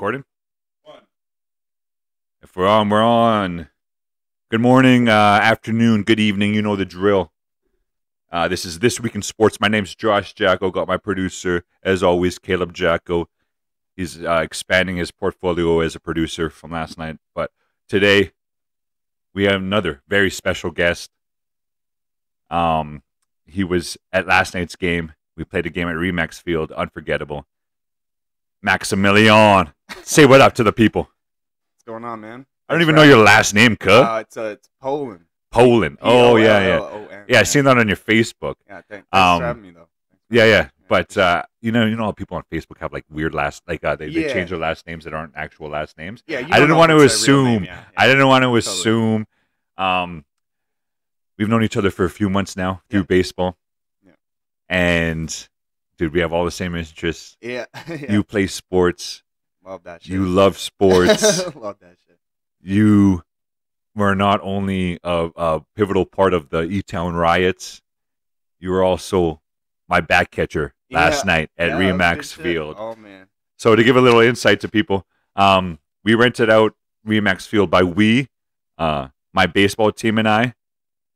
recording? If we're on, we're on. Good morning, afternoon, good evening. You know the drill. This is This Week in Sports. My name's Josh Jacko. Got my producer, as always, Caleb Jacko. He's expanding his portfolio as a producer from last night. But today, we have another very special guest. He was at last night's game. We played a game at Remax Field. Unforgettable. Maximilian. Say what up to the people. What's going on, man? I don't even know your last name, cuh. It's Pollon. Pollon. Oh, yeah. P-O-L-L-O-N. Yeah, I seen that on your Facebook. Yeah, thanks for having me, though. Yeah. But you know how people on Facebook have like weird they change their last names that aren't actual last names. Yeah, I didn't want to assume. Yeah. I didn't want to assume. We've known each other for a few months now through baseball. Yeah. And dude, we have all the same interests. Yeah. You play sports. Love that shit. You love sports. Love that shit. You were not only a pivotal part of the E-Town riots, you were also my back catcher last night at Remax Field. Oh, man. So to give a little insight to people, we rented out Remax Field by my baseball team and I.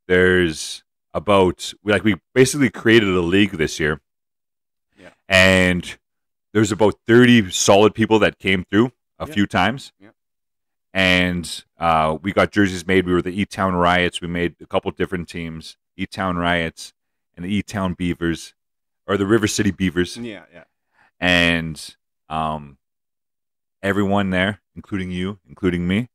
There's we basically created a league this year. Yeah. And there's about 30 solid people that came through a few times. Yeah. And we got jerseys made. We were the E-Town Riots. We made a couple different teams, E-Town Riots and the E-Town Beavers, or the River City Beavers. Yeah. And everyone there, including you, including me,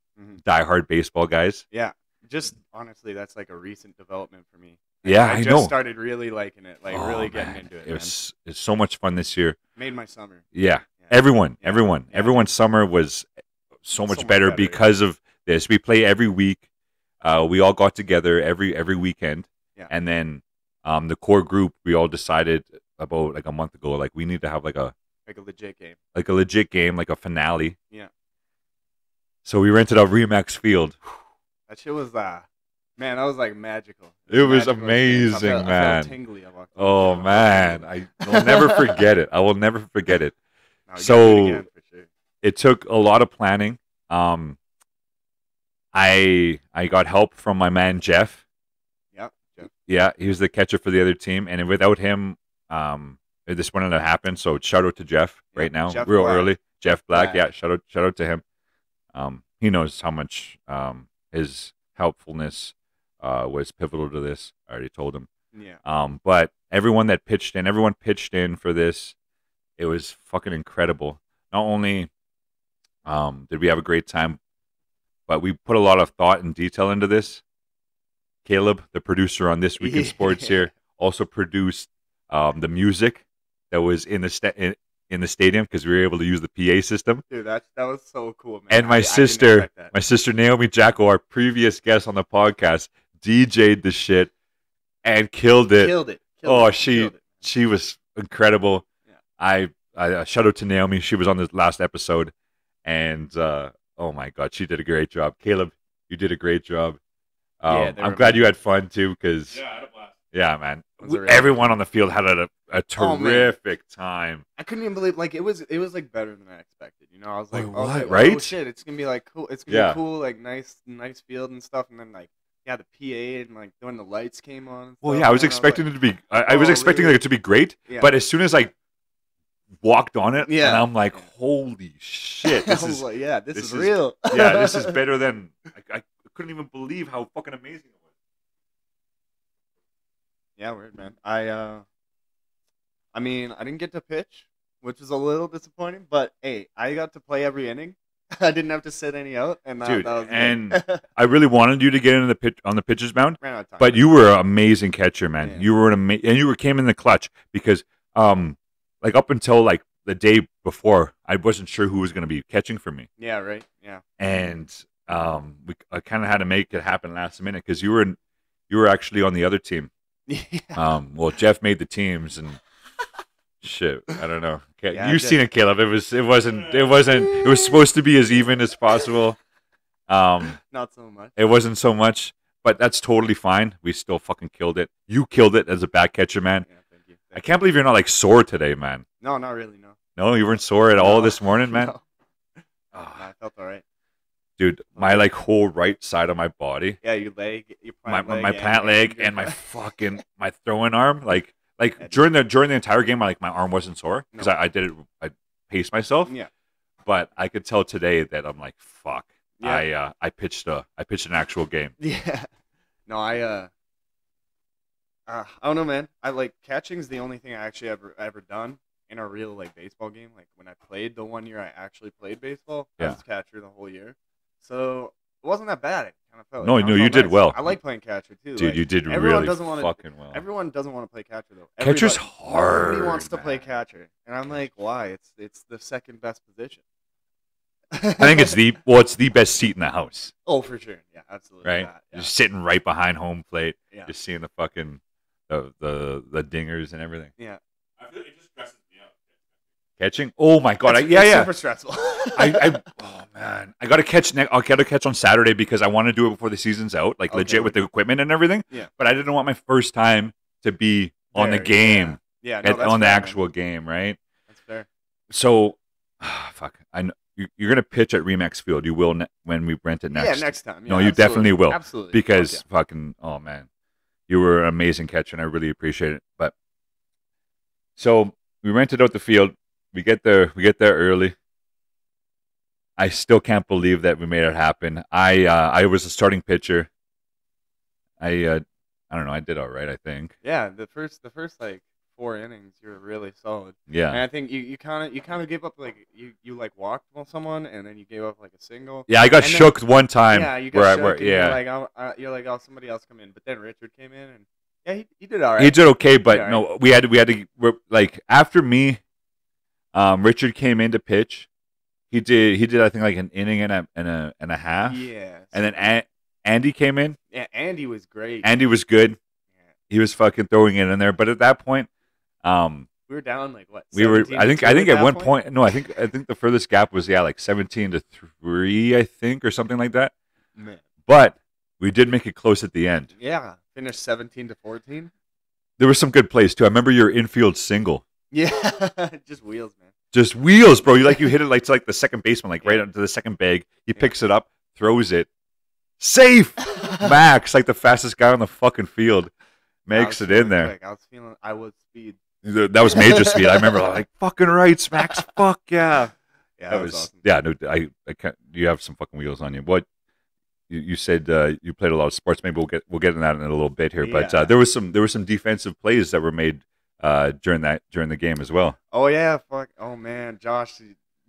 diehard baseball guys. Yeah. Just honestly, that's like a recent development for me. Yeah, I know. just started really liking it, really getting into it. It's so much fun this year. Made my summer. Yeah. Everyone's summer was so much better because of this. We play every week. We all got together every weekend. Yeah. And then the core group, we all decided about like a month ago, like we need to have like a legit game. Like a legit game, like a finale. Yeah. So we rented out Remax Field. That shit was man, that was like magical. It was amazing, man. I felt tingly. Oh man, I will never forget it. I will never forget it. No, so do it again, for sure. It took a lot of planning. I got help from my man Jeff. Yep. Jeff. Yeah, he was the catcher for the other team, and without him, this wouldn't have happened. So shout out to Jeff right now, Jeff real Black. early. Jeff Black, yeah, shout out to him. He knows how much his helpfulness was pivotal to this. I already told him. Yeah. But everyone pitched in for this. It was fucking incredible. Not only did we have a great time, but we put a lot of thought and detail into this. Caleb, the producer on This Week in Sports here, also produced the music that was in the stadium because we were able to use the PA system. Dude, that was so cool, man. And my sister Naomi Jacko, our previous guest on the podcast, DJ'd the shit and killed it. She was incredible. Yeah. I shout out to Naomi. She was on the last episode, and oh my god, she did a great job. Caleb, you did a great job. I'm glad you had fun too, because I had a blast. Yeah, man. Everyone on the field had a terrific time. I couldn't even believe it was like better than I expected. You know, I was like, right? Oh shit, it's gonna be like cool. It's gonna be cool, like nice field and stuff. And then the PA and like when the lights came on. Well, yeah, I was expecting it to be. I was expecting it to be great, but as soon as I walked on it, and I'm like, holy shit, this is real. Yeah, this is better than I couldn't even believe how fucking amazing it was. Yeah, weird, man. I mean, I didn't get to pitch, which was a little disappointing, but hey, I got to play every inning. I didn't have to sit any out, and that was good. I really wanted you to get in the pitcher's mound, Ran out of time, but you were an amazing catcher, man. Yeah. You were and you came in the clutch because up until like the day before, I wasn't sure who was going to be catching for me. Yeah, right. Yeah. And I kind of had to make it happen last minute because you were actually on the other team. Yeah. Well, Jeff made the teams and shit. I don't know. Yeah, You've seen it, Caleb. It was supposed to be as even as possible. Not so much. It wasn't so much, but that's totally fine. We still fucking killed it. You killed it as a back catcher, man. Yeah, thank you. I can't believe you're not like sore today, man. No, not really. No. No, you weren't sore at all this morning, man. No. I felt all right. Dude, my like whole right side of my body, Yeah, your plant leg, my pant leg, and my throwing arm, like yeah, during the entire game, my arm wasn't sore because no. I did it. I paced myself, Yeah, but I could tell today that I'm like, fuck. yeah, I pitched an actual game. yeah. No, I don't know, man. I like catching's the only thing I actually ever done in a real like baseball game. Like when I played the one year I actually played baseball, I Yeah. was catcher the whole year, so it wasn't that bad. It kind of felt No, it kinda you felt did nice. well. I like playing catcher too. Dude, Like, you did everyone really doesn't want to. fucking well. Everyone doesn't want to play catcher though. Catcher's Nobody hard. wants to play Man. catcher, and I'm like, why? It's the second best position. I think it's the best seat in the house, Oh, for sure. Yeah, absolutely. right? Yeah. Just sitting right behind home plate, Yeah. just seeing the fucking the dingers and everything. Yeah. I feel like it just stresses me out. Catching? Oh my god! It's super stressful. Oh man, I gotta catch. I gotta catch on Saturday because I want to do it before the season's out, like legit with the equipment and everything. Yeah. But I didn't want my first time to be on the game, Yeah. No, on the fair, actual man. game, right? That's fair. So, fuck. I know you're gonna pitch at Remax Field. You will when we rent it next. Yeah, next time. Yeah, no, you definitely will. Absolutely. Because fucking, oh man, you were an amazing catcher, and I really appreciate it. But so we rented out the field. We get there early. I still can't believe that we made it happen. I was a starting pitcher. I don't know. I did all right, I think. Yeah, the first like 4 innings, you were really solid. Yeah. And I think you kind of gave up like you like walked someone and then you gave up like a single. Yeah, I got shook one time. Yeah, you got shook. And yeah. you're like, oh, somebody else come in. But then Richard came in and yeah, he did all right. He did okay, but right. no, we had to like after me, Richard came in to pitch. He did I think like an inning and a half. Yeah. And then Andy came in. Yeah, Andy was great. Andy was good. Yeah. He was fucking throwing it in there, but at that point, we were down like what? We were. I think at one point. No, I think the furthest gap was like 17-3, I think, or something like that. Man. But we did make it close at the end. Yeah, finished 17-14. There were some good plays too. I remember your infield single. Yeah, just wheels, man. Just wheels, bro. You hit it like to like the second baseman, like right onto the second bag. He picks it up, throws it, safe. Max, like the fastest guy on the fucking field, makes it in there. Quick. I was speed. That was major speed. I remember like fucking rights, Max. Fuck yeah. Yeah, that was awesome. Yeah. No, I can't. You have some fucking wheels on you. What you said? You played a lot of sports. Maybe we'll get in that in a little bit here. Yeah. But there was some defensive plays that were made during the game as well. Oh yeah, fuck. Oh man, Josh,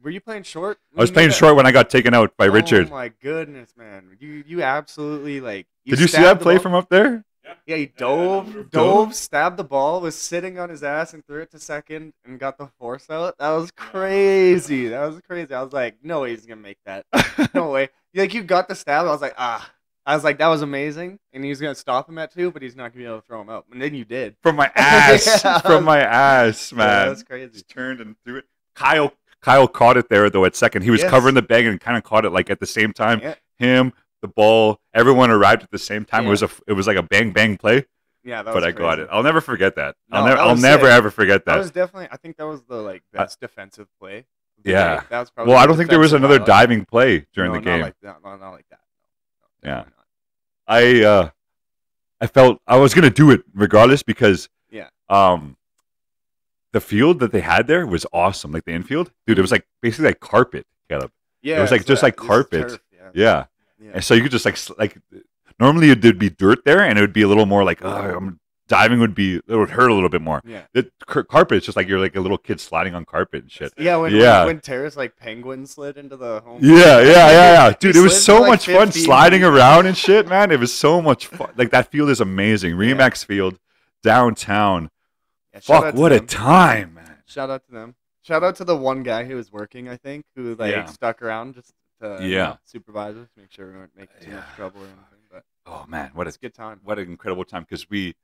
were you playing short? I was playing short when I got taken out by Richard. Oh my goodness, man! You absolutely like. Did you see that play from up there? Yeah, he dove, stabbed the ball, was sitting on his ass, and threw it to second, and got the force out. That was crazy. I was like, no way he's gonna make that. No way. Like you got the stab. I was like, ah. I was like, that was amazing, and he was gonna stop him at 2, but he's not gonna be able to throw him out. And then you did. From my ass, my ass, man. Yeah, that's crazy. Just turned and threw it. Kyle caught it there though at second. He was covering the bag and kind of caught it like at the same time. Yeah. Him, the ball, everyone arrived at the same time. Yeah. It was like a bang bang play. Yeah, but I got it. I'll never forget that. No, I'll never ever forget that. That was definitely. I think that was the like best defensive play. Yeah. That was probably. Well, I don't think there was another diving play during the game. Not like that. Not like that. No, yeah. I felt I was gonna do it regardless because the field that they had there was awesome. Like the infield, dude, it was like basically like carpet, Caleb. Yeah, it was like just like carpet. Turf, yeah. And so you could just like normally there'd be dirt there, and it would be a little more like diving it would hurt a little bit more. Yeah. The carpet is just like you're like a little kid sliding on carpet and shit. Yeah. When Terrace like penguin slid into the home. Yeah. Dude, it was so much fun sliding around and shit, man. It was so much fun. Like that field is amazing. Remax Field, downtown. Yeah, fuck, what a time, man. Shout out to them. Shout out to the one guy who was working, I think, who like stuck around just to supervise us, make sure we weren't making too much trouble or anything. But oh man, what a good time. What an incredible time because we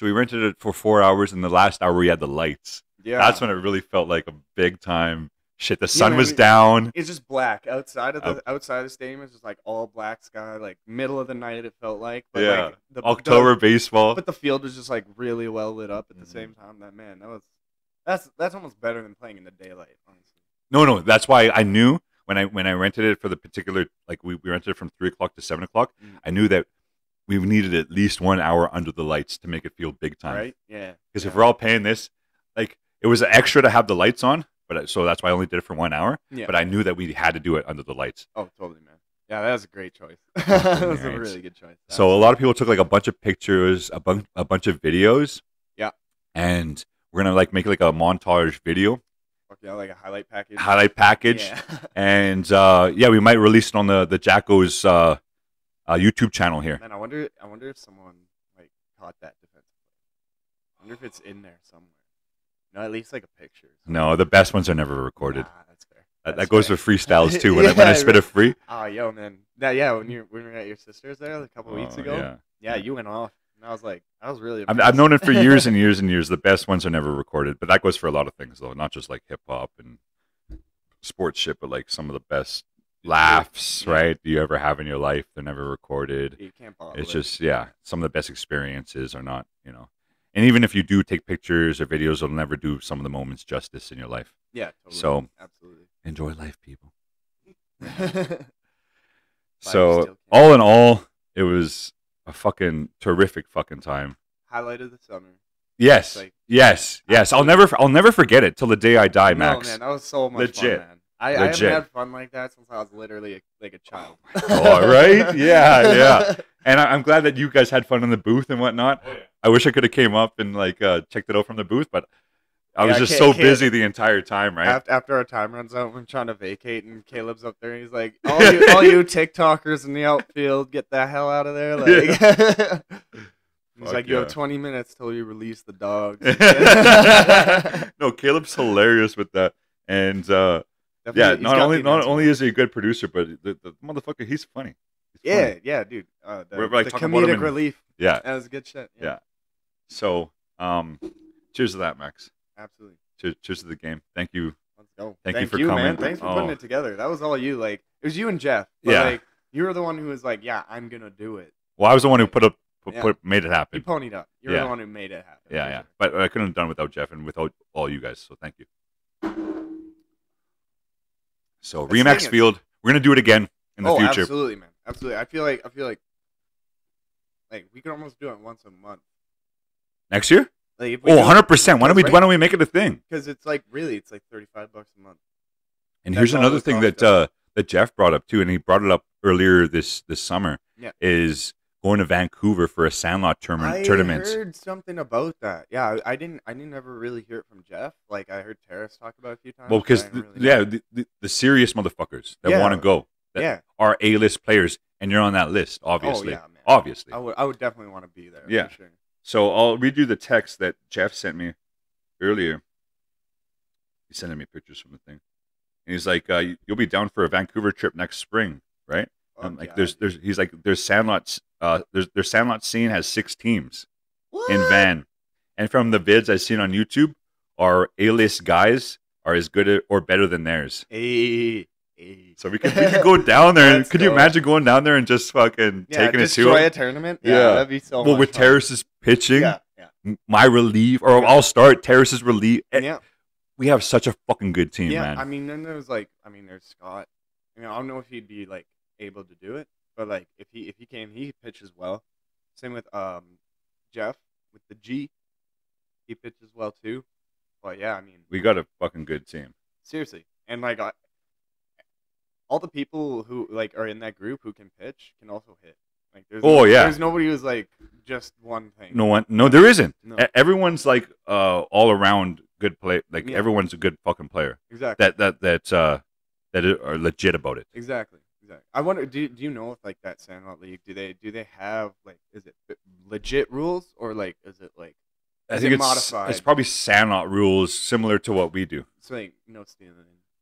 rented it for 4 hours, and the last hour we had the lights. Yeah, that's when it really felt like a big time. Shit, the sun was down. It's just black outside of the stadium. It's just like all black sky, like middle of the night. It felt like, but like October baseball. But the field was just like really well lit up at the same time. That man, that's almost better than playing in the daylight. Honestly. No, that's why I knew when I rented it for the particular, like we rented it from 3 o'clock to 7 o'clock. I knew that we needed at least 1 hour under the lights to make it feel big time. Right? Yeah. Because if we're all paying this, like it was extra to have the lights on, but so that's why I only did it for 1 hour. Yeah. But I knew that we had to do it under the lights. Oh, totally, man. Yeah, that was a great choice. That was a Right. really good choice. So a lot of people took like a bunch of pictures, a bunch of videos. Yeah. And we're gonna like make like a montage video. Yeah, like a highlight package. Yeah. And yeah, we might release it on the Jackos YouTube channel here. Man, I wonder if someone like caught that defensive play. I wonder if it's in there somewhere. No, at least like a picture. No, the best ones are never recorded. Nah, that's fair. That goes for freestyles too. When I spit a free. Oh, yo, man. When we were at your sister's there a couple weeks ago. Yeah, you went off. And I was like, I was really impressed. I've known it for years and years and years. The best ones are never recorded, but that goes for a lot of things though, not just like hip hop and sports shit, but like some of the best laughs, right? You ever have in your life, they're never recorded. You can't bottle It's it. just some of the best experiences are not, And even if you do take pictures or videos, it'll never do some of the moments justice in your life. Yeah, totally. So absolutely enjoy life, people. But So all in all, it was a fucking terrific fucking time. Highlight of the summer. Yes, Like, yes. I'll never forget it till the day I die, Max. No, man, that was so much Legit. fun, man. I haven't had fun like that since I was literally like a child. All right, yeah. And I'm glad that you guys had fun in the booth and whatnot. Oh, yeah. I wish I could have came up and like checked it out from the booth, but I was just so busy the entire time, right? After our time runs out, I'm trying to vacate, and Caleb's up there. And he's like, all you TikTokers in the outfield, get the hell out of there. Like, he's like, you have 20 minutes till you release the dogs. No, Caleb's hilarious with that. And not only is he a good producer, but the motherfucker, he's funny. He's funny. Yeah, dude. Like, the comedic relief. Yeah. That was good shit. Yeah. So, cheers to that, Max. Absolutely. Cheers to the game. Thank you. Let's go. Thank you for coming. Man. Thanks for putting it together. That was all you. Like, it was you and Jeff. But like, you were the one who was like, yeah, I'm going to do it. Well, I was the one who made it happen. You ponied up. You're the one who made it happen. Yeah. Sure. But I couldn't have done it without Jeff and without all you guys. So thank you. So Remax Field, we're going to do it again in the future. Absolutely, man. Absolutely. I feel like we could almost do it once a month. Next year? Like 100%. Why don't we make it a thing? Because it's like $35 a month. And here's another thing that Jeff brought up too, and he brought it up earlier this summer. Yeah. Is going to Vancouver for a Sandlot tournament. I heard something about that. Yeah, I didn't ever really hear it from Jeff. Like I heard Terrace talk about it a few times. Well, because the serious motherfuckers that want to go, that are A-list players, and you're on that list, obviously. Oh, yeah, man. Obviously. I would definitely want to be there. Yeah. For sure. So I'll read you the text that Jeff sent me earlier. He's sending me pictures from the thing. And he's like, you'll be down for a Vancouver trip next spring, right? Like there's Sandlot's their Sandlot scene has 6 teams in Van. And from the vids I've seen on YouTube, our A-list guys are as good or better than theirs. So we could go down there. And could you imagine going down there and just fucking taking it to destroy a tournament? Yeah, that'd be so much with fun. Terrace's pitching, my relief, or I'll start Terrace's relief. Yeah. We have such a fucking good team, man. I mean, then there's Scott. I mean, I don't know if he'd be like able to do it, but like if he came, he pitches well. Same with Jeff with the G. He pitches well too. But yeah, I mean, we got a fucking good team. Seriously. And like all the people who like are in that group who can pitch can also hit. Like there's nobody who's like just one thing. No, there isn't. No. Everyone's like all around good play. Like everyone's a good fucking player. Exactly. That are legit about it. Exactly. I wonder, do you know if like that Sandlot League, do they have like, is it legit rules or like is it like I think it's modified? It's probably Sandlot rules similar to what we do. It's like no stealing.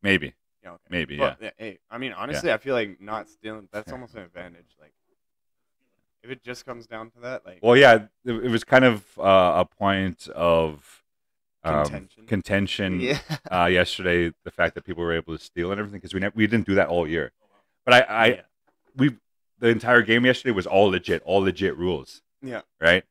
Maybe. Yeah. Okay. Maybe. But, hey, I mean, honestly, I feel like not stealing. That's almost an advantage. Like, if it just comes down to that, like. Well, yeah, it was kind of a point of contention yesterday. The fact that people were able to steal and everything, because we didn't do that all year. But the entire game yesterday was all legit rules. Yeah. Right.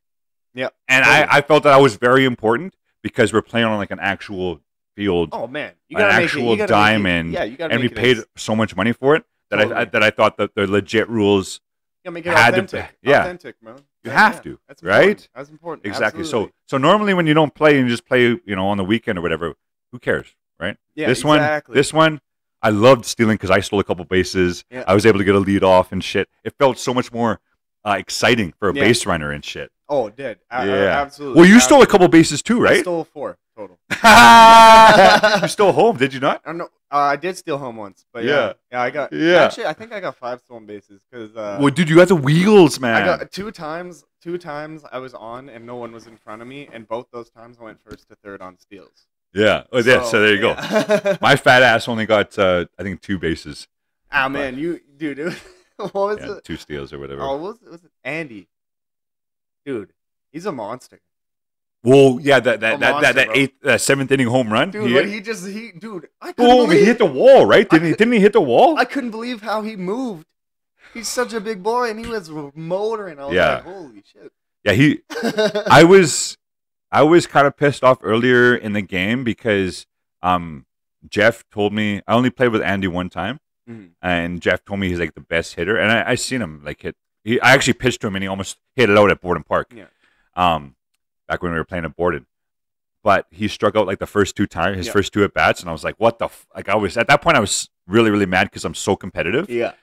Yeah. And I felt that was very important because we're playing on like an actual field, Oh man, you an gotta make it. actual You gotta diamond, make it, yeah, you gotta and we make it. paid so much money for it that Totally. I thought that the legit rules You gotta make it had authentic. to, yeah, Authentic, man. you Right? have Yeah, to, that's right? important. That's important. Exactly. Absolutely. So normally when you don't play and you just play, you know, on the weekend or whatever, who cares, right? Yeah, This exactly. one, I loved stealing because I stole a couple bases. Yeah. I was able to get a lead off and shit. It felt so much more exciting for a Yeah. base runner and shit. Oh, it did. Yeah. Absolutely. Well, you stole a couple bases too, I right? stole 4 total. You stole home, did you not? I don't know. I did steal home once, but Yeah. yeah, I got. Yeah. Actually, I think I got 5 stolen bases because. Well, dude, you got the wheels, man. I got 2 times. 2 times I was on and no one was in front of me, and both those times I went first to third on steals. Yeah. Oh, yeah. So there you go. go. My fat ass only got, I think, 2 bases. Ah man, dude, what was it? 2 steals or whatever. Oh, was it Andy? Dude, he's a monster. Well, yeah, that monster, eighth, 7th inning home run. Dude, but dude, I couldn't Boom! He believe hit the wall, right? Didn't he hit the wall? I couldn't believe how he moved. He's such a big boy, and he was motoring. I was Yeah. like, holy shit. Yeah, I was kind of pissed off earlier in the game because Jeff told me I only played with Andy one time, and Jeff told me he's like the best hitter, and I seen him like hit. I actually pitched to him, and he almost hit it out at Borden Park. Yeah. Back when we were playing at Borden. But he struck out like the first 2 times, his first 2 at bats, and I was like, "What the?" Like I was at that point, I was really, really mad because I'm so competitive. Yeah.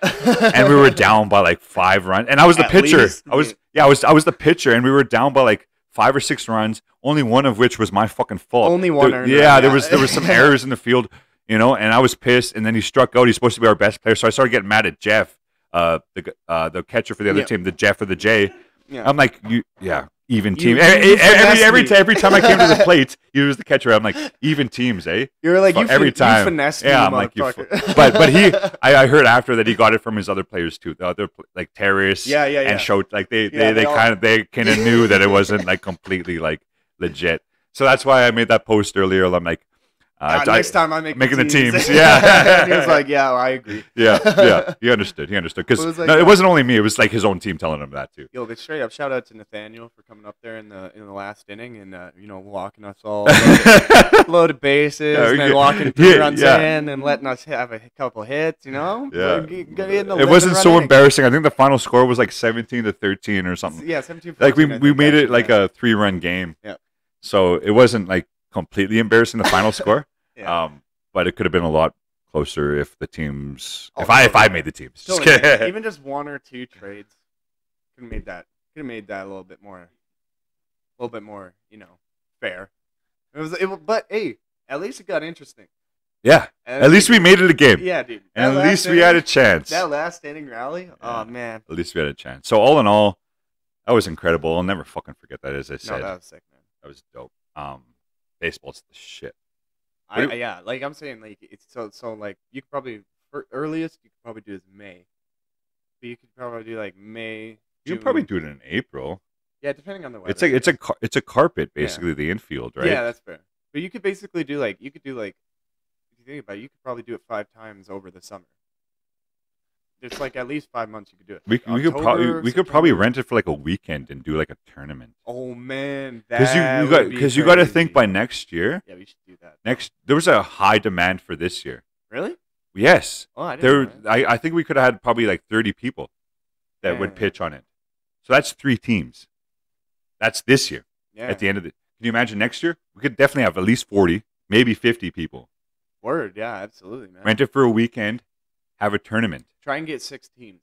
And we were down by like 5 runs, and I was the At pitcher. least, I was the pitcher, and we were down by like 5 or 6 runs. Only one of which was my fucking fault. Only one. There was some errors in the field, you know, and I was pissed. And then he struck out. He's supposed to be our best player, so I started getting mad at Jeff, the catcher for the other team, the Jeff or the J. Yeah. I'm like, even team. Every time I came to the plate, he was the catcher. I'm like, even teams, eh? You're like, every time. You finessed me, I'm like, but I heard after that he got it from his other players too. The other like Terrace, and showed like they kind of knew that it wasn't like completely like legit. So that's why I made that post earlier. I'm like, next time I making the teams. Yeah. And he was like, yeah, I agree. Yeah. He understood because it wasn't only me. It was like his own team telling him that too. Yo, but straight up, shout out to Nathaniel for coming up there in the last inning and walking us all loaded bases, and then walking 3 runs in and letting us have a couple hits. Yeah. It wasn't so embarrassing. I think the final score was like 17-13 or something. Yeah, 17-14. Like we made it like a 3-run game. Yeah. So it wasn't like completely embarrassing the final score. Yeah. But it could have been a lot closer if the teams if I made the teams. Totally. Even just 1 or 2 trades could have made that a little bit more fair. But hey, at least it got interesting. Yeah. At least we made it a game. Yeah, dude. And at least we had a chance. That last inning rally. Oh man. At least we had a chance. So all in all, that was incredible. I'll never fucking forget that, as I said. No, that was sick, man. That was dope. Baseball's the shit. Yeah, like I'm saying, like it's so like you could probably earliest you could probably do is May, but you could probably do like May. You could probably do it in April. Yeah, depending on the weather. It's a carpet basically, the infield, right? Yeah, that's fair. But you could basically do like if you think about it, you could probably do it 5 times over the summer. It's like at least 5 months you could do it. We could probably rent it for like a weekend and do like a tournament. Oh man, because you got to think by next year. Yeah, we should do that. There was a high demand for this year. Really? Yes. Oh, I didn't know that. I think we could have had probably like 30 people that would pitch on it. So that's 3 teams. That's this year. Yeah. At the end of it, can you imagine next year? We could definitely have at least 40, maybe 50 people. Word, yeah, absolutely, man. Rent it for a weekend, have a tournament. Try and get 6 teams.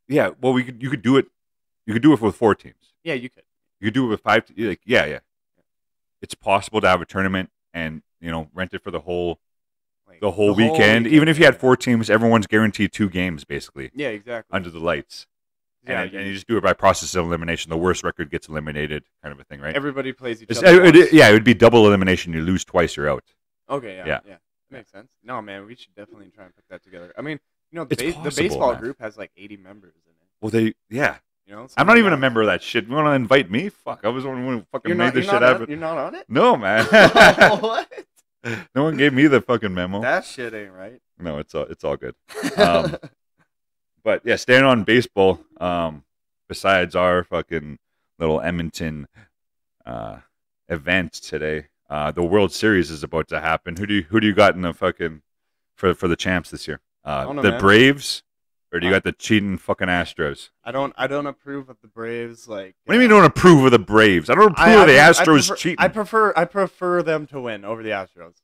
Yeah, well, you could do it. You could do it with 4 teams. Yeah, you could. You could do it with 5. Yeah. It's possible to have a tournament and rent it for the whole weekend. Even if you had 4 teams, everyone's guaranteed 2 games basically. Yeah, exactly. Under the lights. Yeah, and you just do it by process of elimination. The worst record gets eliminated, kind of a thing, right? Everybody plays each other. It would be double elimination. You lose twice, you're out. Okay, yeah. Makes sense. No, man, we should definitely try and put that together. I mean, the possible, baseball group has like 80 members in it. Well, I'm not even a member of that shit. You want to invite me? Fuck, I was the one who fucking made this shit happen. You're not on it? No, man. What? No one gave me the fucking memo. That shit ain't right. No, it's all good. But yeah, staying on baseball. Besides our fucking little Edmonton event today, the World Series is about to happen. Who do you got in the fucking for the champs this year? don't know, The man. Braves, or do you got the cheating fucking Astros? I don't approve of the Braves. Like, What do you mean you don't approve of the Braves? I don't approve of the Astros cheating. I prefer them to win over the Astros.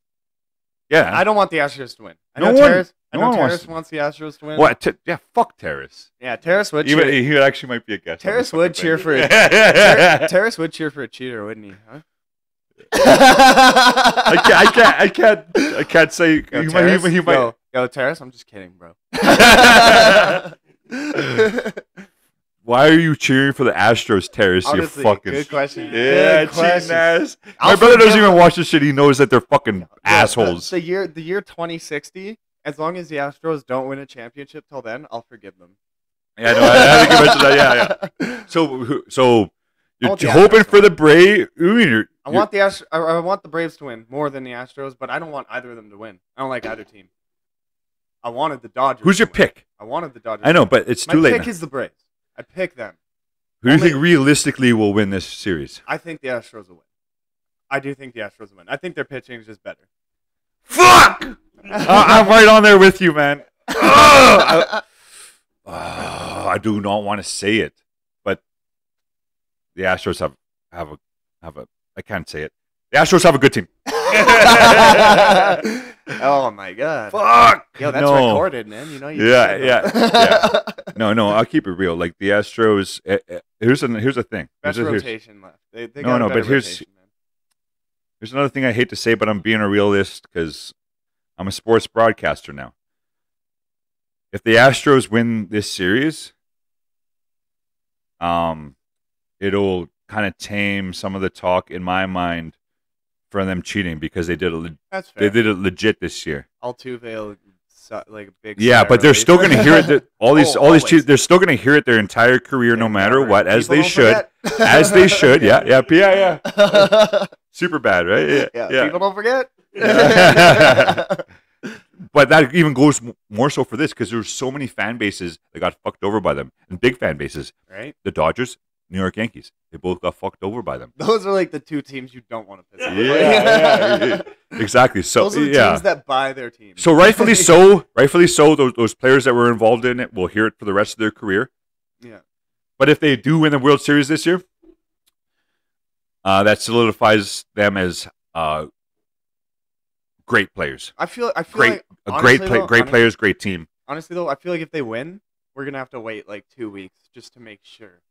Yeah, I don't want the Astros to win. I No know one- Terrace. I no know one Terrace wants to- wants the Astros to win. what? Yeah, fuck Terrace. Yeah, Terrace would. He actually might be a guest. on Terrace this would fucking cheer thing. for Terrace would cheer for a cheater, wouldn't he? Huh? I can't say. Yo, He Terrace? might. Yo, Terrace, I'm just kidding, bro. Why are you cheering for the Astros, Terrace? Honestly, you fucking good question. Yeah, Good cheating question. ass. I'll My brother doesn't forgive even him. watch this shit. He knows that they're fucking assholes. The year 2060. As long as the Astros don't win a championship till then, I'll forgive them. Yeah, no, I think you mentioned that. Yeah. So you're want the hoping Astros for the Braves. I want the Braves to win more than the Astros, but I don't want either of them to win. I don't like either team. I wanted the Dodgers. Who's your to win. pick? I wanted the Dodgers. I know, to win. but it's My too late. pick is the Braves. I pick them. Who do you only- think realistically will win this series? I think the Astros will win. I do think the Astros will win. I think their pitching is just better. Fuck! I'm right on there with you, man. I do not want to say it, but the Astros have a. I can't say it. The Astros have a good team. Oh my god! Fuck! Yo, that's No. recorded, man. You know. You Yeah. No, I'll keep it real. Like the Astros. Here's the thing. Best Here's- rotation left. They No, got a no, better but here's- rotation, man. Here's another thing I hate to say, but I'm being a realist because I'm a sports broadcaster now. If the Astros win this series, it'll kind of tame some of the talk in my mind for them cheating because they did That's fair. it legit this year. Altuve, like a big. Yeah, but they're still going to hear it. All these always. cheats. They're still going to hear it their entire career, no Yeah, matter right. what, as People they don't should. forget. As they should. Yeah. Yeah. Super bad, right? Yeah. People don't forget. But that even goes more so for this because there's so many fan bases that got fucked over by them, and big fan bases. Right. The Dodgers, New York Yankees, they both got fucked over by them. Those are like the two teams you don't want to piss off. Yeah, exactly. So Those are the yeah. teams that buy their teams. So rightfully so, those players that were involved in it will hear it for the rest of their career. Yeah. But if they do win the World Series this year, that solidifies them as great players. I feel Great, like great players, great team. honestly though, I feel like if they win, we're gonna have to wait like 2 weeks just to make sure.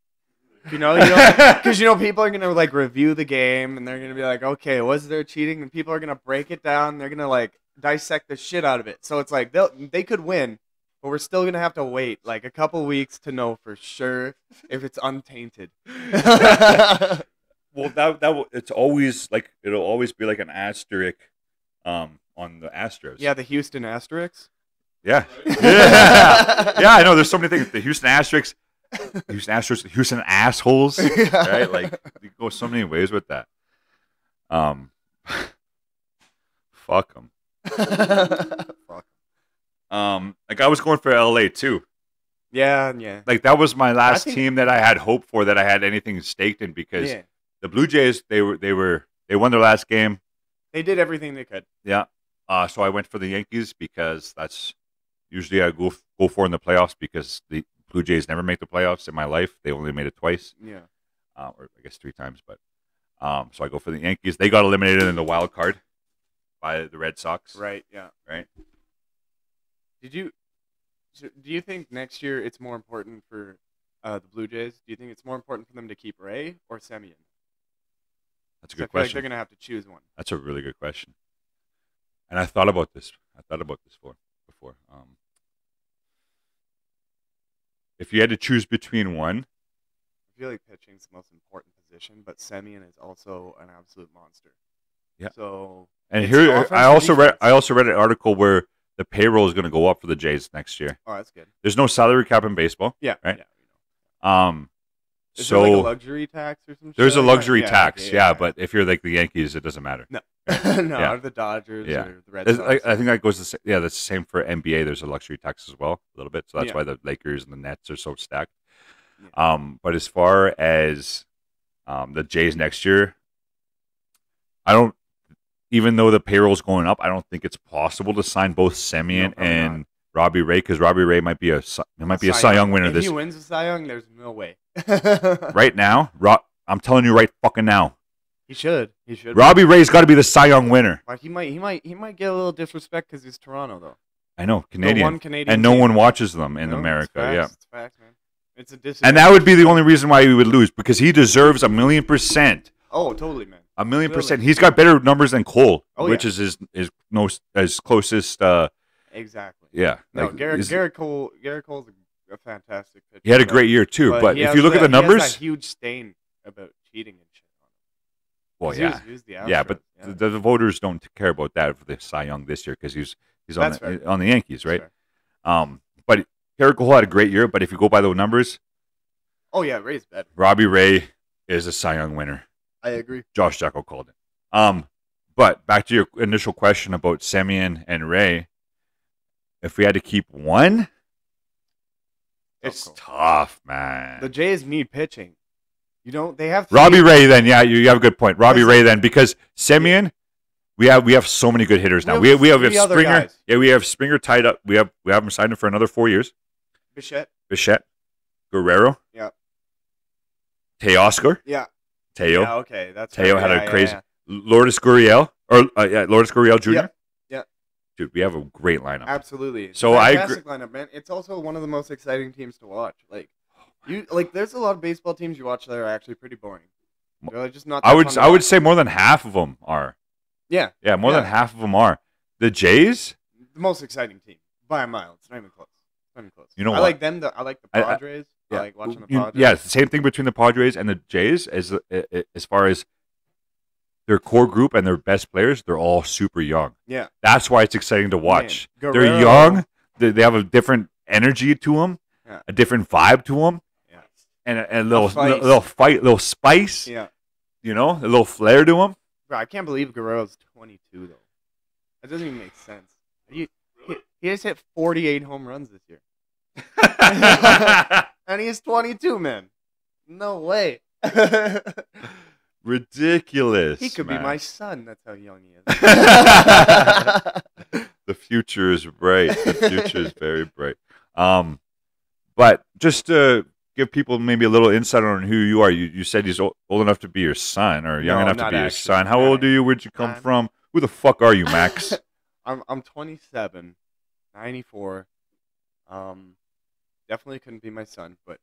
Because people are gonna like review the game and they're gonna be like, okay, was there cheating? And people are gonna break it down. They're gonna like dissect the shit out of it. So it's like they could win, but we're still gonna have to wait like a couple weeks to know for sure if it's untainted. Well, it's always like it'll always be like an asterisk on the Astros. Yeah, the Houston Asterix. Yeah. Yeah, I know. There's so many things. The Houston Asterisks, Houston assholes, right? Like, you go so many ways with that. Fuck them. Fuck. Like, I was going for LA too. Yeah. Like, that was my last think- team that I had hope for, that I had anything staked in, because Yeah. the Blue Jays, they won their last game. They did everything they could. Yeah. So I went for the Yankees because that's usually I go for in the playoffs, because the Blue Jays never make the playoffs in my life. They only made it twice, Yeah. or I guess 3 times. But so I go for the Yankees. They got eliminated in the wild card by the Red Sox. Right. Yeah. Right. Do you think next year it's more important for the Blue Jays? Do you think it's more important for them to keep Ray or Semien? That's a I good feel like question. they're gonna have to choose one. That's a really good question. And I thought about this. Before. If you had to choose between one, I feel like pitching's the most important position, but Semien is also an absolute monster. Yeah. So and it's here offense I or also read defense? an article where the payroll is going to go up for the Jays next year. Oh, that's good. There's no salary cap in baseball. Yeah. Right. Yeah, we know. Is So there like a luxury tax or some shit? there's a like that? luxury tax, okay, yeah, but if you're like the Yankees, it doesn't matter. no, Yeah. or the Dodgers Yeah. or the Red Sox. I think that goes that's the same for NBA. There's a luxury tax as well, a little bit. So that's Yeah. why the Lakers and the Nets are so stacked. Yeah. But as far as the Jays next year, I don't. even though the payroll's going up, I don't think it's possible to sign both Semien probably and not. Robbie Ray, because Robbie Ray might be a Cy Young winner If this he wins the Cy Young, there's no way. right now. I'm telling you right fucking now. He should. He should. Robbie Ray's got to be the Cy Young winner. But he might get a little disrespect because he's Toronto though. I know, The Canadian, one Canadian and no team. one watches them in No, America. it's facts, Yeah, it's facts, man. It's a and disadvantage. that would be the only reason why we would lose, because he deserves 1,000,000%. Oh, totally, man. 1,000,000%. He's got better numbers than Cole, Oh, which yeah. is his closest. Exactly. Yeah, No, like, Garrett Cole's a fantastic pitcher. he had a great year too. But he if has you look at the he has numbers, that huge stain about cheating and shit on him. well, 'Cause yeah, he was the yeah, but Astros, the voters don't care about that for the Cy Young this year, because he's on That's fair. on the Yankees, right? Sure. But Garrett Cole had a great year. But if you go by the numbers, Oh yeah, Ray's better. Robbie Ray is a Cy Young winner. I agree. Josh Jacko called it. But back to your initial question about Semien and Ray, if we had to keep one, it's Tough tough, man. The Jays need pitching. They have Robbie Ray, then, yeah, you have a good point. Robbie Listen. Ray, then, because Semien, we have so many good hitters now. We have three other Springer. guys. Yeah, we have Springer tied up. We have him signed for another 4 years. Bichette. Guerrero. Yeah. Teoscar. Yeah. Teo. Yeah, okay. That's Teo right. had Yeah, a yeah, crazy. yeah. Lourdes Gurriel. Lourdes Gurriel Jr. Yep. Yeah. Dude, we have a great lineup. Absolutely. So I Fantastic lineup, man. It's also one of the most exciting teams to watch. There's a lot of baseball teams you watch that are actually pretty boring. They're just not. I that fun to would watch. say more than half of them are. Yeah. Yeah, more than half of them are. The Jays. The most exciting team by a mile. It's not even close. You know I what? like them. I like the Padres. I Yeah. like watching the Padres. Yeah, it's the same thing between the Padres and the Jays as far as their core group and their best players. They're all super young. Yeah. That's why it's exciting to watch. Man, They're Guerrero. young. They have a different energy to them, Yeah. a different vibe to them, Yeah. and a little spice. little spice. Yeah. You know, a little flair to them. Bro, I can't believe Guerrero's 22 though. That doesn't even make sense. He has hit 48 home runs this year. And he's 22, man. No way. Ridiculous. He could man. be my son. That's how young he is. The future is bright. The future is very bright. But just to give people maybe a little insight on who you are, you said he's old enough to be your son, or young No, enough to not be your actually. son. How old are you? Where'd you come I'm- from? Who the fuck are you, Max? I'm 27, 94. Definitely couldn't be my son, but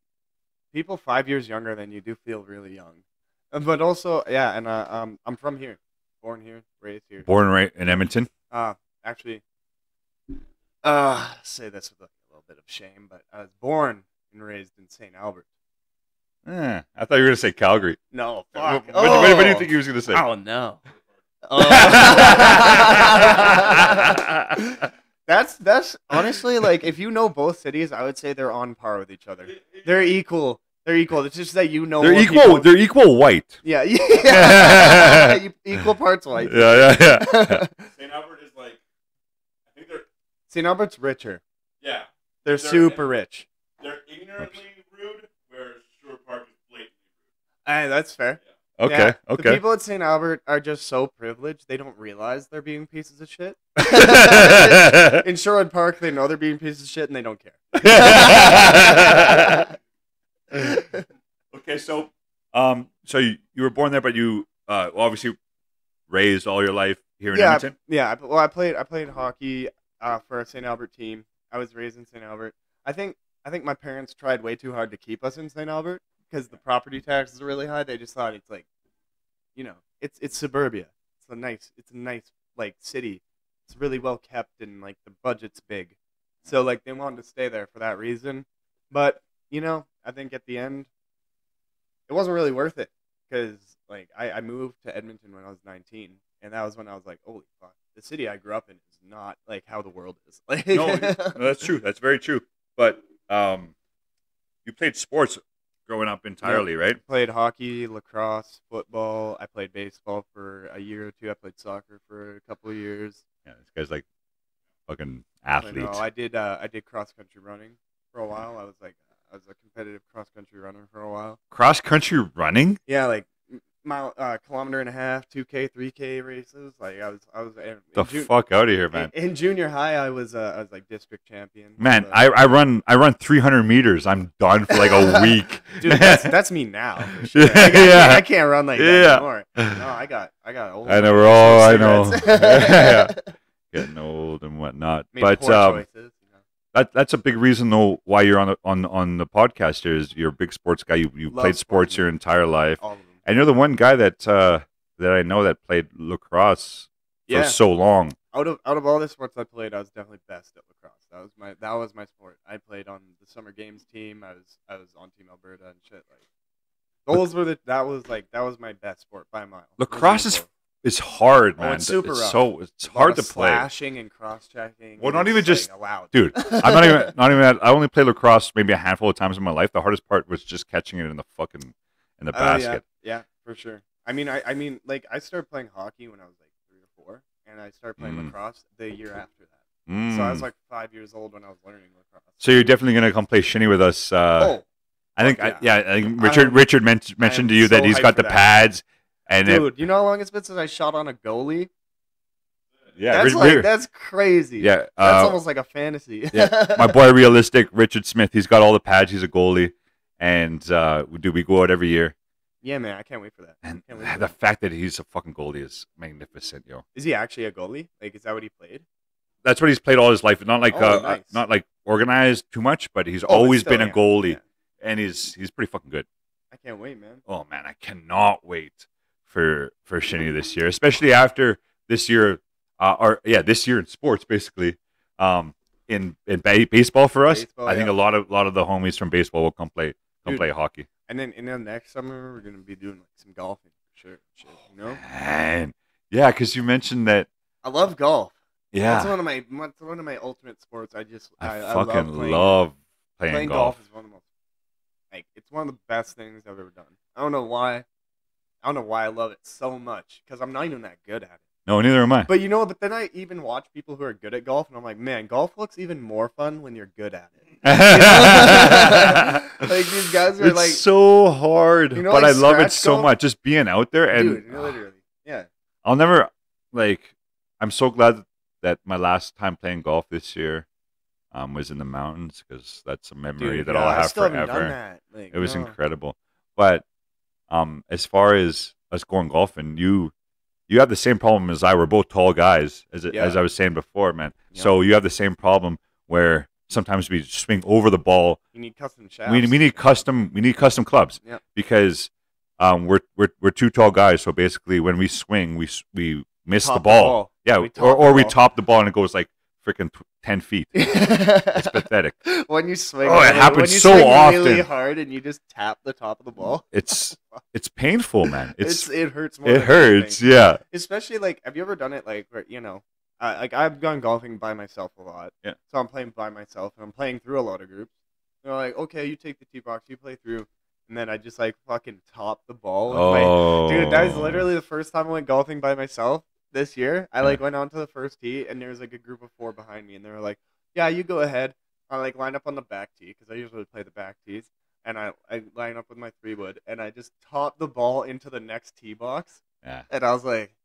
people 5 years younger than you do feel really young. But also, yeah, and I'm from here, born here, raised here. Born right in Edmonton. Actually, say this with a little bit of shame, but I was born and raised in St. Albert. I thought you were gonna say Calgary. No, What, fuck. what do you think he was gonna say? Oh no. That's honestly, like, if you know both cities, I would say they're on par with each other. They're equal. They're equal. It's just that you know They're more equal. people. They're equal white. Yeah, yeah. Equal parts white. Yeah. St. Albert is like, I think St. Albert's richer. yeah, They're super rich. they're ignorantly rude, where Shore Park is blatantly Hey, that's fair. Okay. Yeah, The Okay. people at St. Albert are just so privileged, they don't realize they're being pieces of shit. In Sherwood Park, they know they're being pieces of shit and they don't care. Okay, so you were born there, but you obviously raised all your life here in Edmonton. Yeah. Well, I played hockey for a St. Albert team. I was raised in St. Albert. I think my parents tried way too hard to keep us in St. Albert because the property taxes are really high. They just thought it's like, it's suburbia. It's a nice like city. It's really well kept and like the budget's big. So like they wanted to stay there for that reason. But I think at the end, it wasn't really worth it because like I moved to Edmonton when I was 19, and that was when I was like, holy fuck, the city I grew up in is not like how the world is. Like, No, that's true. That's very true. But you played sports growing up entirely, right? Played hockey, lacrosse, football. I played baseball for a year or two. I played soccer for a couple of years. Yeah, this guy's like fucking I athlete. know. I did cross country running for a while. I was a competitive cross country runner for a while. Cross country running? Yeah, like kilometer and a half, 2K, 3K races. Like I was The fuck out of here, man. In junior high, I was like district champion. Man, I run 300 meters. I'm done for like a week. Dude, that's me now. For sure. I can't run like that anymore. No, I got old. I know we're all. I know. Yeah. Getting old and whatnot. Made But poor choices, you know? that's a big reason though why you're on the podcast. Here is you're a big sports guy. You Love played sports your entire life, All of them. and you're the one guy that I know that played lacrosse for so long. Out of all the sports I played, I was definitely best at lacrosse. That was my sport. I played on the summer games team. I was on Team Alberta and shit. Like those were that was my best sport by a mile. Lacrosse is hard, man. It's super rough. It's hard to play. Slashing and cross checking. Well, not even just allowed. Dude, I'm not even. I only played lacrosse maybe a handful of times in my life. The hardest part was just catching it in the basket. Yeah, for sure. I mean, like I started playing hockey when I was like 3 or 4, and I started playing lacrosse the year after that. So I was like 5 years old when I was learning lacrosse. So you're definitely gonna come play shinny with us. I think Richard mentioned to you that he's got the pads. And dude, you know how long it's been since I shot on a goalie? Yeah, that's crazy. Yeah, that's almost like a fantasy. Yeah, my boy, realistic Richard Smith. He's got all the pads. He's a goalie, and we go out every year. Yeah, man, I can't wait for that. And the fact that he's a fucking goalie is magnificent, yo. Is he actually a goalie? Like, is that what he played? That's what he's played all his life. Not like nice. not like organized too much, but he's always been a goalie, and he's pretty fucking good. I can't wait, man. Oh man, I cannot wait for Shinny this year, especially after this year, this year in sports, basically, in baseball for us. Baseball, I think a lot of the homies from baseball will come play hockey. And then next summer we're gonna be doing like some golfing for sure. You know? Man, yeah, because you mentioned that. I love golf. Yeah, that's one of my ultimate sports. I fucking love playing golf. Is one of the most it's one of the best things I've ever done. I don't know why I love it so much because I'm not even that good at it. No, neither am I. But but then I even watch people who are good at golf, and I'm like, man, golf looks even more fun when you're good at it. Like these guys are it's so hard, but like I love it so golf? much. Just being out there and dude, literally, yeah. I'll never I'm so glad that my last time playing golf this year was in the mountains because that's a memory that I'll have forever. It was incredible. But as far as us going golfing, you have the same problem as I. We're both tall guys, as I was saying before, man. Yeah. So you have the same problem where sometimes we swing over the ball. You need custom shafts. We need custom clubs because we're two tall guys. So basically, when we swing, we miss the ball. Yeah, we top the ball and it goes like freaking 10 feet. It's pathetic. When you swing, it happens so often. Really hard, and you just tap the top of the ball. It's painful, man. It hurts more. It hurts, yeah. Especially have you ever done it where I've gone golfing by myself a lot. Yeah. So I'm playing by myself, and I'm playing through a lot of groups. They're like, okay, you take the tee box, you play through, and then I just fucking top the ball. Dude, that was literally the first time I went golfing by myself. This year, I went on to the first tee, and there was a group of 4 behind me, and they were like, "Yeah, you go ahead." I line up on the back tee because I usually play the back tees, and I line up with my 3-wood, and I just top the ball into the next tee box. Yeah. And I was like,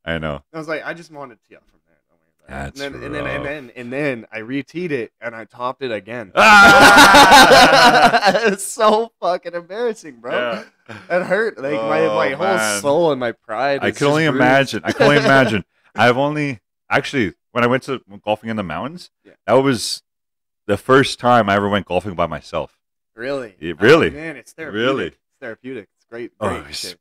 I know. I was like, I just wanted to tee up from there. That's and then I re-teed it and I topped it again. It's so fucking embarrassing, bro. Yeah. It hurt. My whole soul and my pride. I can only imagine. I've only when I went to golfing in the mountains, that was the first time I ever went golfing by myself. Really? Really? Oh, man, it's therapeutic. Really? It's therapeutic. It's great. Magnificent.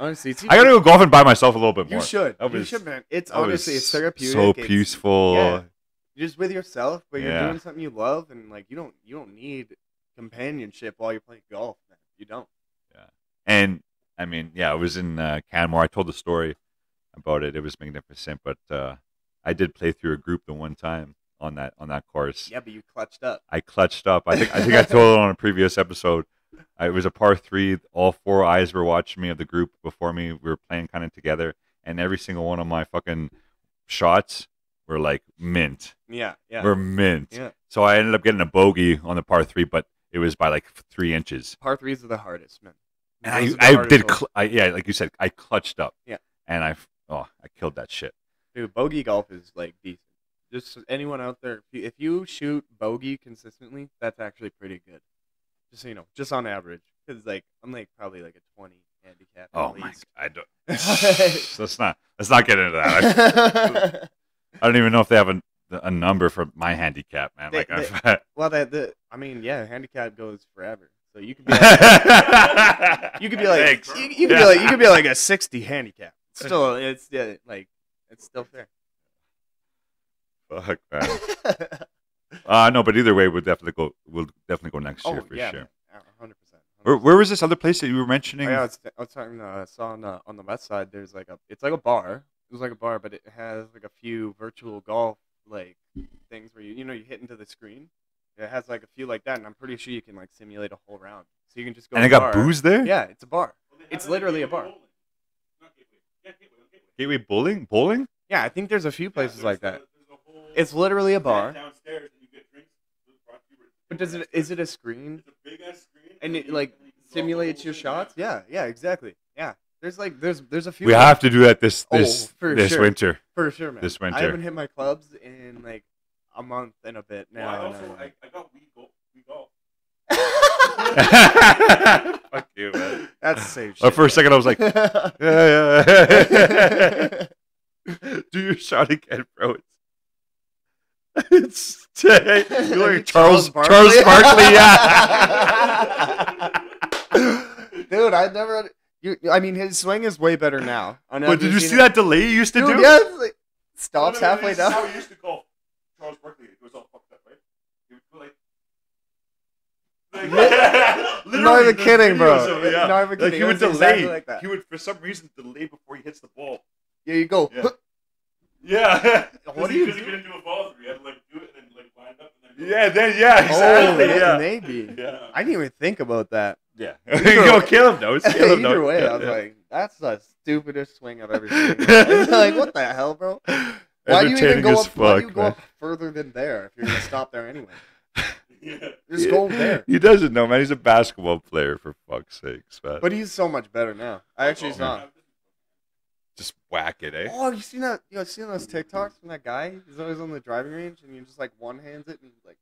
Honestly, I gotta go golfing by myself a little bit more. You should, man. It's honestly, it's therapeutic. So peaceful. You're just with yourself, but you're doing something you love, and you don't need companionship while you're playing golf. Man. You don't. Yeah, and I mean, it was in Canmore. I told the story about it. It was magnificent, but I did play through a group the one time on that course. Yeah, but you clutched up. I clutched up. I think I told it on a previous episode. It was a par 3. All 4 eyes were watching me of the group before me. We were playing kind of together, and every single one of my fucking shots were like mint. Yeah. Were mint. Yeah. So I ended up getting a bogey on the par 3, but it was by like 3 inches. Par 3s are the hardest, man. And Those are the I hardest did, holes. yeah, like you said, I clutched up. Yeah. And I killed that shit. Dude, bogey golf is like decent. Just anyone out there, if you shoot bogey consistently, that's actually pretty good. Just so you know, just on average, because like I'm like probably like a 20 handicap. Oh at my least. god, I don't. let's not get into that. I don't even know if they have a number for my handicap, man. They- Like, Well, I mean, yeah, handicap goes forever. So you could be like, you could be like, Thanks. you could be like, you could be like a 60 handicap. Still, it's like it's still fair. Fuck, man. No, but either way, we'll definitely go next year for yeah, sure. 100%. Where was this other place that you were mentioning? Oh, yeah, I was talking. I saw on the west side. There's like it's like a bar. It was like a bar, but it has like a few virtual golf like things where you hit into the screen. It has like a few like that, and I'm pretty sure you can like simulate a whole round. So you can just go. And to they the got bar. booze there? Yeah, it's a bar. Well, they It's have literally a Gateway bar. Bowling. Not Gateway. Yeah, Gateway. On Gateway. Gateway bowling? Bowling? Yeah, I think there's a few places Yeah, like there's that. there's a whole It's literally a tent bar. downstairs, and you get drinks. Brought to you But is it a screen? It's a big ass screen. And it you- like and you can go simulates the your whole thing shots? back. Yeah, exactly. Yeah. There's a few. We have to do that this for this sure. winter. For sure, man. This winter. I haven't hit my clubs in like a month and a bit Well, now. I also I got We Golf. Fuck you, man. That's the same shit. But for a second, I was like, yeah. Do your shot again, bro. It's you're like Charles Barkley, yeah. Dude, I never. I mean, his swing is way better now. But did you see that delay you used to Dude, do? yeah, it's like, stops halfway This is how down. we used to call Charles Barkley. It was all fucked up, right? He would go like. Not even kidding, bro. videos of it, yeah. Not even Like kidding. he would It was exactly delay. like that. He would, for some reason, delay before he hits the ball. Yeah, you go. Yeah. Yeah. What do you Because he do? couldn't do a follow through. He had to like do it and then like wind up and then. Yeah. Then yeah. Oh, Exactly. yeah. maybe. Yeah. I didn't even think about that. Yeah. You go kill him, though. Kill him, Either though. way, Yeah, I was yeah. like, that's the stupidest swing I've ever seen. It's like, what the hell, bro? Why do you even Entertaining go as up? Why do you fuck, go man. up further than there if you're gonna stop there anyway? Yeah. Just go there. He doesn't know, man. He's a basketball player, for fuck's sakes, man. But he's so much better now. I actually saw. Just whack it, eh? Oh, you seen that? You seen those TikToks from that guy? He's always on the driving range, and you just like one hands it, and he like,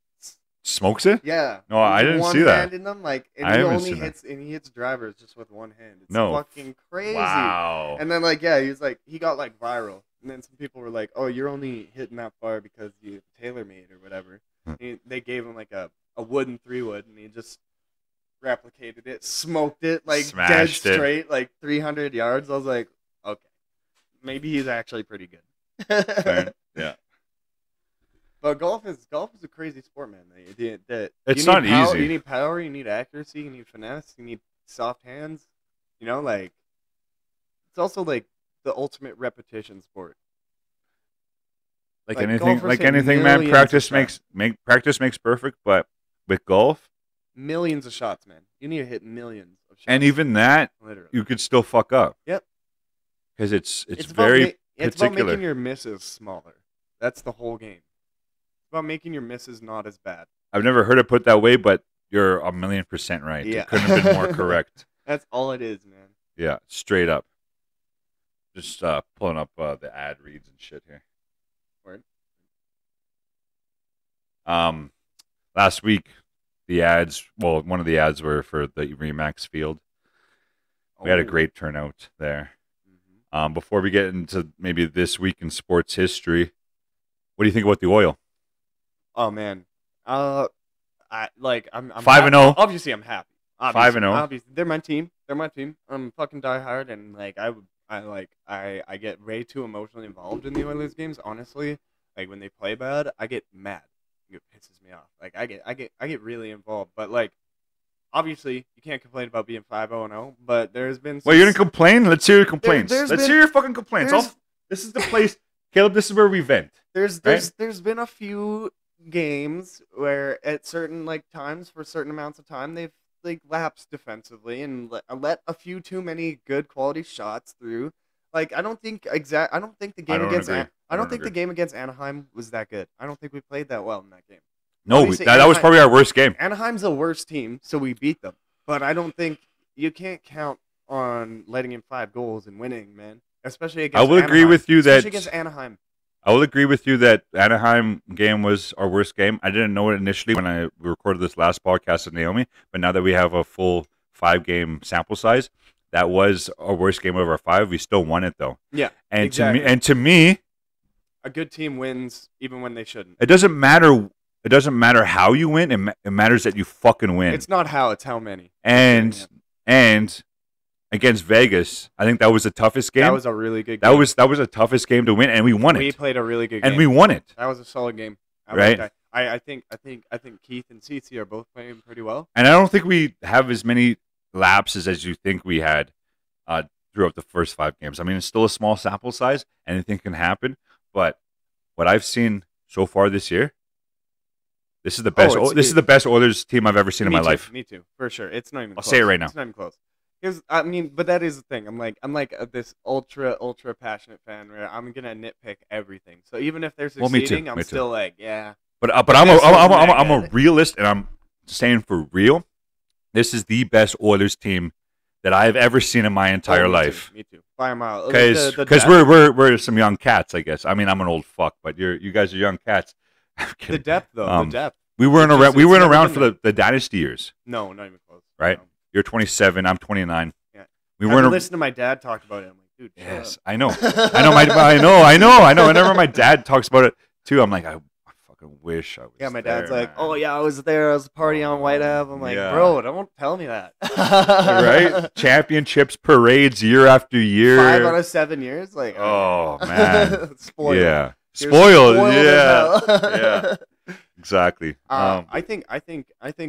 Smokes it? yeah. No, I He's didn't see that. One-handing them, like, and I he haven't only seen that. hits, and he hits drivers just with one hand. It's No. fucking crazy. Wow. And then like, yeah, he was like, he got like viral, and then some people were like, oh, you're only hitting that far because you tailor-made or whatever. They gave him like a wooden 3-wood, and he just replicated it, smoked it like Smashed dead it. straight, like 300 yards. I was like, okay, maybe he's actually pretty good. Fair. Yeah. But golf is a crazy sport, man. It's you not need power, easy. You need power. You need accuracy. You need finesse. You need soft hands. You know, like it's also like the ultimate repetition sport. Like Like, anything, golfers like hit anything, man. millions Practice of shots. practice makes perfect. But with golf, Millions of shots, man. You need to hit millions of shots. and even that, literally, you could still fuck up. Yep. Because it's about very it's about particular. making your misses smaller. That's the whole game. It's about making your misses not as bad. I've never heard it put that way, but you're 1,000,000% right. Yeah. It couldn't have been more correct. That's all it is, man. Yeah, straight up. Just pulling up the ad reads and shit here. Word. Last week, the ads. Well, one of the ads were for the Remax field. We had a Oh. great turnout there. Mhm. Before we get into maybe this week in sports history, what do you think about the oil? Oh man, I'm 5-0. Obviously, I'm happy. 5-0. Obviously, they're my team. They're my team. I'm fucking diehard, and like I get way too emotionally involved in the Oilers games. Honestly, like when they play bad, I get mad. It pisses me off. Like I get really involved. But like, obviously, you can't complain about being 5-0-0. But there's been Well, you're gonna complain? Let's hear your complaints. there's Let's been- hear your fucking complaints. This is the place, Caleb. This is where we vent. There's Right? there's been a few games where at certain like times for certain amounts of time they've like lapsed defensively and let a few too many good quality shots through. Like I don't think the game don't against agree. I don't don't think the agree. game against Anaheim was that good. I don't think we played that well in that game. No, Obviously, that was Anaheim- probably our worst game. Anaheim's the worst team, so we beat them. But I don't think you can't count on letting in 5 goals and winning, man. Especially I against will agree Anaheim. with you that Especially against Anaheim. I will agree with you that Anaheim game was our worst game. I didn't know it initially when I recorded this last podcast with Naomi, but now that we have a full 5-game sample size, that was our worst game of our 5. We still won it though. Yeah, And exactly. to me, a good team wins even when they shouldn't. it doesn't matter. It doesn't matter how you win. It matters that you fucking win. It's not how, it's how many. And against Vegas, I think that was the toughest game. That was a really good game. That was the toughest game to win, and we won it. We played a really good game. And we won it. That was a solid game. Right? I think Keith and Cici are both playing pretty well. And I don't think we have as many lapses as you think we had throughout the first 5 games. I mean, it's still a small sample size. Anything can happen. But what I've seen so far this year, this is the best. This is the best Oilers team I've ever seen in my life. Me too, for sure. It's not even. I'll close. say it right now. It's not even close. I mean, but that is the thing. I'm like this ultra passionate fan where I'm gonna nitpick everything. So even if they're succeeding, I'm still like, yeah. But I'm a realist, and I'm saying for real, this is the best Oilers team that I've ever seen in my entire life. Me too. By a mile. Because we're some young cats, I guess. I mean, I'm an old fuck, but you guys are young cats. The depth, though. The depth. We weren't around for the dynasty years. No, not even close. Right? No. You're 27. I'm 29. Yeah. We weren't. Listen to my dad talk about it. I'm like, dude. Yes, I know. I know. Whenever my dad talks about it too, I'm like, I fucking wish I was. Yeah, my dad's there, like, man. oh yeah, I was there. I was partying on White Ave. I'm like, Yeah. bro, don't tell me that. Right? Championships, parades, year after year. 5 out of 7 years, like. Oh man. Spoiled. Yeah. You're Spoiled. as Yeah. hell. Yeah. Exactly. I think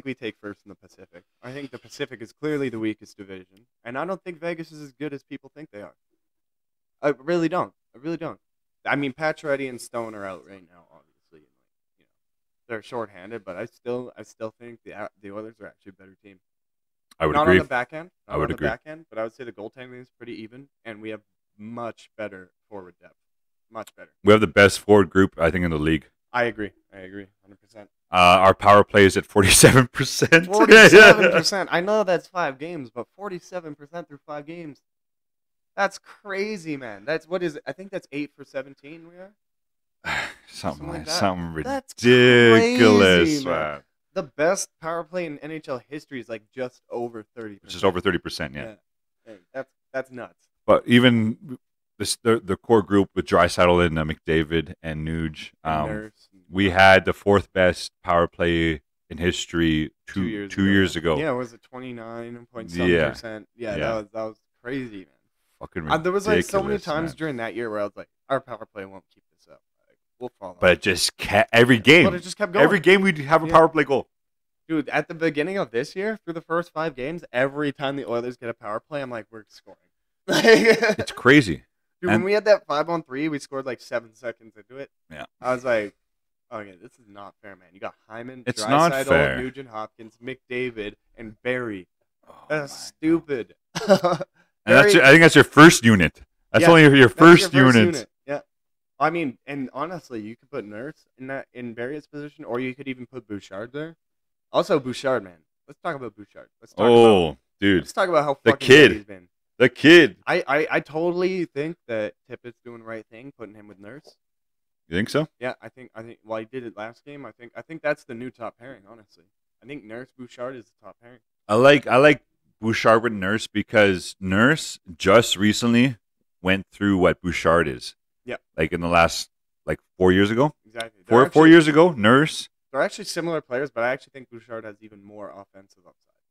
we take first in the Pacific. I think the Pacific is clearly the weakest division, and I don't think Vegas is as good as people think they are. I really don't. I mean, Pacioretty and Stone are out right now, obviously. You know, they're shorthanded, but I still think the Oilers are actually a better team. I would Not agree. on the back end. I would agree. But I would say the goaltending is pretty even, and we have much better forward depth. Much better. We have the best forward group, I think, in the league. I agree. 100%. Our power play is at 47%. 47%. I know that's 5 games, but 47% through 5 games. That's crazy, man. That's what is it? I think that's 8 for 17 we are. something That's ridiculous, crazy, man. The best power play in NHL history is like just over 30%. Which is over 30%, yeah. Hey, that's nuts. But even the core group with Draisaitl and McDavid and Nuge, we had the 4th best power play in history two years ago. Yeah, was it 29.7%? Yeah, that was crazy, man. Fucking ridiculous. There was like so many times during that year where I was like, our power play won't keep this up. Like, we'll fall off. But it just kept, every game. But it just kept going. Every game we'd have a power play goal. Dude, at the beginning of this year, through the first 5 games, every time the Oilers get a power play, I'm like, we're scoring. It's crazy. Dude, when we had that 5-on-3, we scored like 7 seconds into it. Yeah. I was like, okay, this is not fair, man. You got Hyman, it's not fair. Nugent Hopkins, McDavid, and Barry. Oh, that's stupid. And I think that's your first unit. That's only your first unit. Yeah. I mean, and honestly, you could put Nurse in Barry's position, or you could even put Bouchard there. Also, Bouchard, man. Let's talk about Bouchard. Dude. Let's talk about how the fucking kid. He's been. The kid. I totally think that Tippett's doing the right thing, putting him with Nurse. You think so? Yeah, I think. Well, he did it last game. I think that's the new top pairing. Honestly, I think Nurse Bouchard is the top pairing. I like Bouchard with Nurse because Nurse just recently went through what Bouchard is. Yeah. Like in the last 4 years ago. Exactly. 4 years ago, Nurse. They're actually similar players, but I actually think Bouchard has even more offensive upside.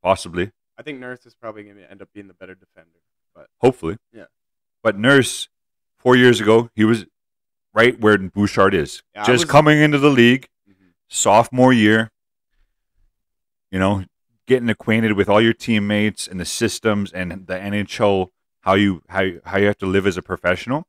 Possibly. I think Nurse is probably going to end up being the better defender. But hopefully. Yeah. But Nurse, 4 years ago, he was right where Bouchard is. Yeah, coming into the league, sophomore year, getting acquainted with all your teammates and the systems and the NHL, how you have to live as a professional.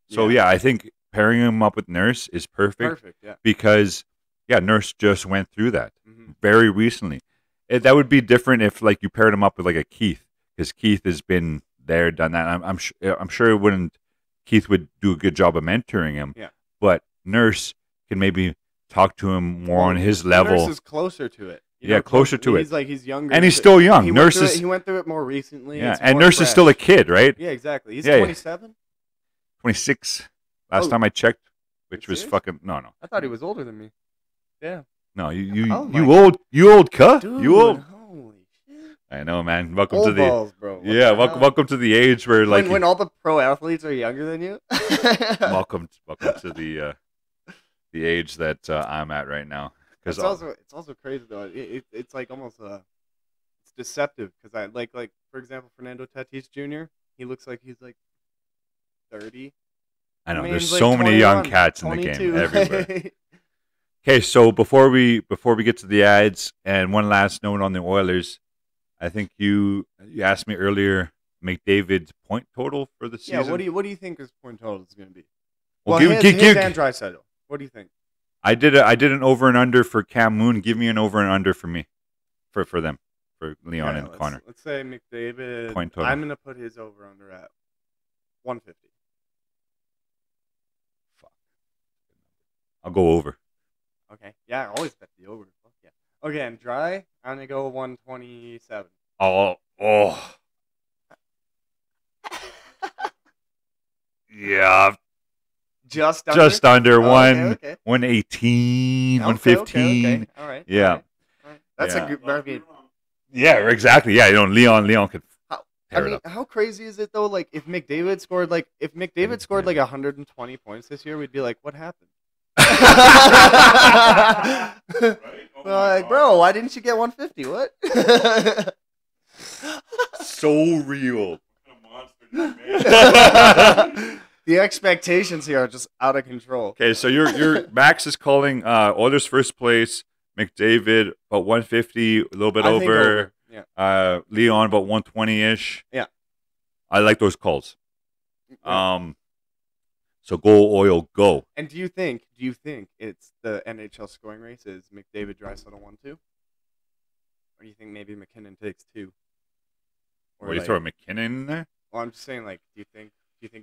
So, I think pairing him up with Nurse is perfect. Because, Nurse just went through that very recently. That would be different if you paired him up with a Keith, because Keith has been there, done that. I'm sure it wouldn't. Keith would do a good job of mentoring him. Yeah. But Nurse can maybe talk to him more on his level. Nurse is closer to it. You Yeah, know, closer to he's it. like he's younger, And he's still young. He Nurse went, is he went through it more recently. yeah, It's and more Nurse is still a fresh. kid, right? Yeah, exactly. He's Yeah, yeah. 27. 26. Last Oh. time I checked, which You was serious? fucking no. I thought he was older than me. Yeah. No, you Oh my you old cuh. Dude, You old. holy shit. I know, man. Welcome Old to the balls, bro. What yeah. the Welcome, hell? welcome to the age where like when all the pro athletes are younger than you. welcome to the age that I'm at right now. It's also crazy though. It's like almost it's deceptive because I like for example Fernando Tatis Jr. He looks like he's like 30. I know mean, there's he's so like many young 21, cats in the 22. game everywhere. Okay, so before we get to the ads, and one last note on the Oilers, I think you asked me earlier McDavid's point total for the season. Yeah, what do you think his point total is going to be? Well, Well, his and Draisaitl. What do you think? I did an over and under for Cam Moon. Give me an over and under for me, for them, for Leon and Connor. Let's say McDavid. Point total. I'm going to put his over under at 150. Fuck. I'll go over. Okay. Yeah, I always bet the over. Fuck yeah. Okay, and Dry, I'm going to go 127. Oh. Yeah, Just under? just under Okay. 118, Okay, 115. Okay. All right. Yeah. All right. That's Yeah. a good. I mean, Yeah, exactly. Yeah, Leon could tear it up. how crazy is it though? Like, if McDavid scored like 120 points this year, we'd be like, what happened? Right? Oh my Like, God. bro, why didn't you get 150? What? So real. What kind of monster did you make? The expectations here are just out of control. Okay, so your Max is calling Oilers first place, McDavid about 150, a little bit I think over. Yeah. Leon about 120-ish. Yeah. I like those calls. So go Oil, go. And do you think it's the NHL scoring race is McDavid, Draisaitl 1-2? Or do you think maybe McKinnon takes 2? Or What do you throw McKinnon in there? Well, I'm just saying, like, do you think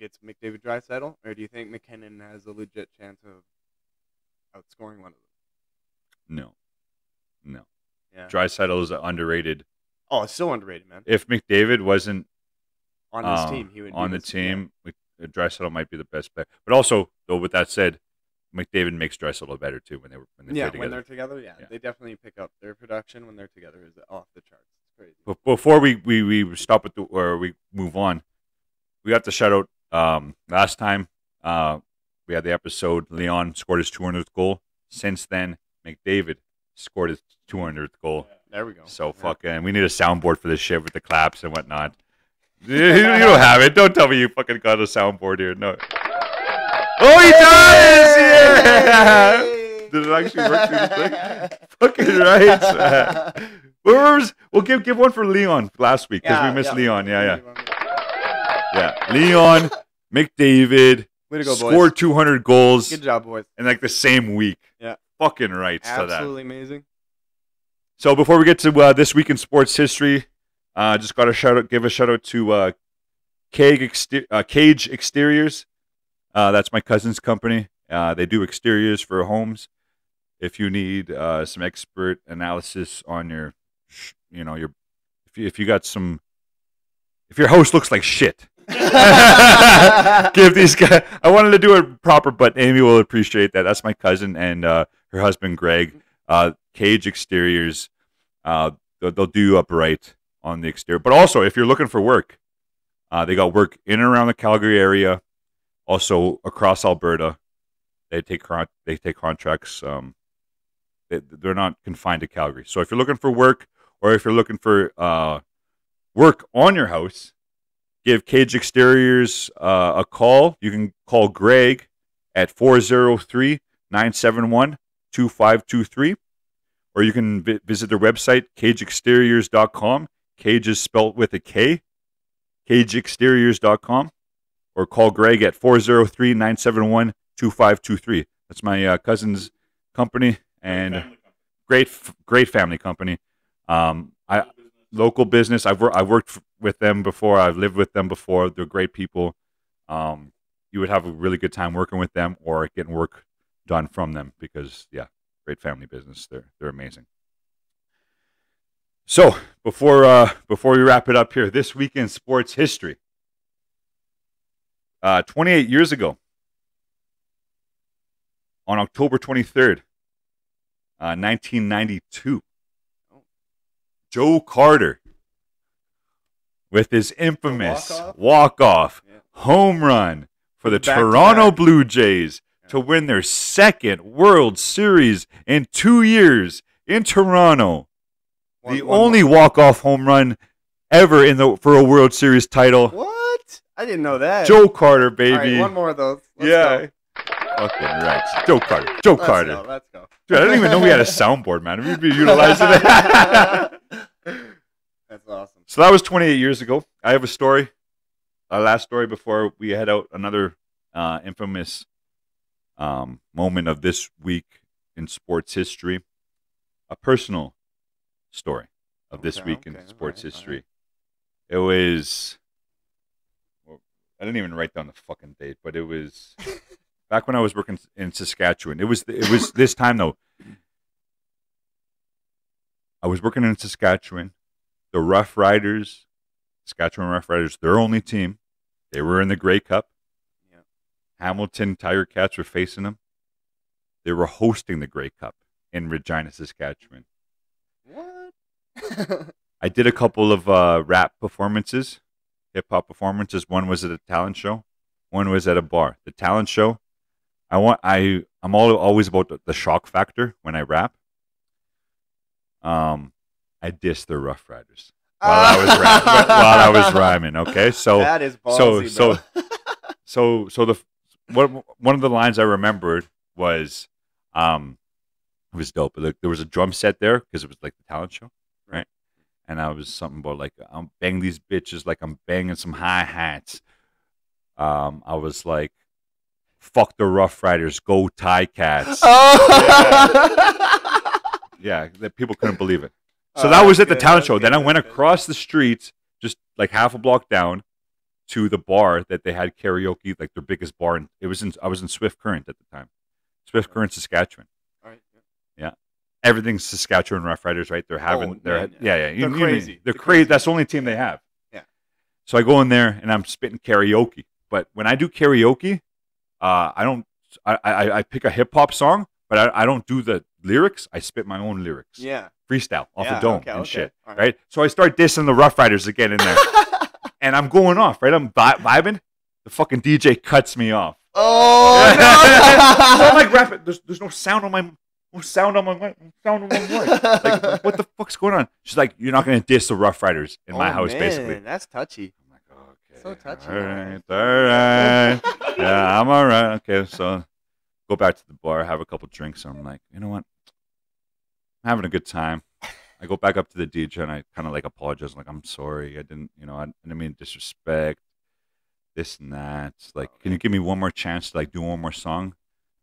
it's McDavid, Draisaitl, or do you think McKinnon has a legit chance of outscoring one of them? No. Yeah. Draisaitl is underrated. Oh, it's so underrated, man. If McDavid wasn't On this team, he would be on the this- team, Draisaitl might be the best player. But also, though, with that said, McDavid makes Draisaitl better too when they play together. when they're together, yeah, Yeah. they definitely pick up their production when they're together is off the charts. It's crazy. But before we stop at or we move on, we got to shout out last time we had the episode. Leon scored his 200th goal. Since then, McDavid scored his 200th goal. There we go. So fucking, we need a soundboard for this shit with the claps and whatnot. You don't have it. Don't tell me you fucking got a soundboard here. No. Oh, he does! Yeah! Did it actually work through the thing? Fucking right. We'll give one for Leon last week because we missed Leon. Yeah. Leon, McDavid, Way to go, boys. scored 200 goals Good job, boys. in like the same week. Yeah. Fucking rights to that. Absolutely amazing. So before we get to this week in sports history, just got to give a shout out to Cage Exteriors. That's my cousin's company. They do exteriors for homes. If you need some expert analysis on your if you got some, if your house looks like shit, give these guys. I wanted to do it proper, but Amy will appreciate that. That's my cousin and her husband Greg. Cage Exteriors. They'll do you up right on the exterior. But also, if you're looking for work, they got work in and around the Calgary area, also across Alberta. They take contracts. They're not confined to Calgary. So if you're looking for work, or if you're looking for work on your house, give Cage Exteriors a call. You can call Greg at 403-971-2523. Or you can visit their website, cageexteriors.com. Cage is spelled with a K, cageexteriors.com. Or call Greg at 403-971-2523. That's my cousin's company, and great family company. Local business. I've worked with them before. I've lived with them before. They're great people. You would have a really good time working with them or getting work done from them because, yeah. Great family business. They're amazing. So before we wrap it up here, this week in sports history, 28 years ago, on October 23rd, 1992, Joe Carter, with his infamous walk-off home run for the Toronto Blue Jays to win their second World Series in 2 years in Toronto. The only walk-off home run ever for a World Series title. What? I didn't know that. Joe Carter, baby. All right, one more of those. Let's yeah. go. Fucking right. Joe Carter. Joe Carter. Let's go. Dude, I didn't even know we had a soundboard, man. We'd be utilizing it. That's awesome. So that was 28 years ago. I have a story. Our last story before we head out. Another infamous moment of this week in sports history. A personal story of this week in sports history. It was, I didn't even write down the fucking date, but it was back when I was working in Saskatchewan. It was this time though. I was working in Saskatchewan. The Rough Riders, Saskatchewan Rough Riders, their only team. They were in the Grey Cup. Yeah. Hamilton Tiger Cats were facing them. They were hosting the Grey Cup in Regina, Saskatchewan. What? I did a couple of rap performances, hip-hop performances. One was at a talent show. One was at a bar. The talent show, I'm always about the shock factor when I rap. I dissed the Rough Riders while I was rhyming. Okay, so that is ballsy, one of the lines I remembered was, it was dope. There was a drum set there because it was like the talent show, right? And I was something about like, I'm banging these bitches like I'm banging some hi-hats. I was like, fuck the Rough Riders, go Tie Cats. Yeah, that people couldn't believe it. So that was at the talent show. Then I went across the street, just like half a block down, to the bar that they had karaoke, like their biggest bar. And I was in Swift Current at the time, Swift Current, Saskatchewan. Yeah, everything's Saskatchewan Rough Riders, right? They're having, they're crazy. They're crazy. That's the only team they have. Yeah. So I go in there and I'm spitting karaoke. But when I do karaoke, I pick a hip hop song, but I don't do the lyrics. I spit my own lyrics. Yeah. Freestyle off the dome and shit. Right. So I start dissing the Rough Riders again in there, and I'm going off. Right. I'm vibing. The fucking DJ cuts me off. Oh no! So I'm like rapping. There's no sound on my. No sound on my mic. Like, what the fuck's going on? She's like, you're not gonna diss the Rough Riders in my house, basically. That's touchy. I'm like, okay. So touchy. All right. Yeah, I'm all right. Okay, so go back to the bar, have a couple drinks. I'm like, you know what? I'm having a good time. I go back up to the DJ and I kind of like apologize. I'm like, I'm sorry. I didn't mean disrespect. This and that. Like, can you give me one more chance to like do one more song?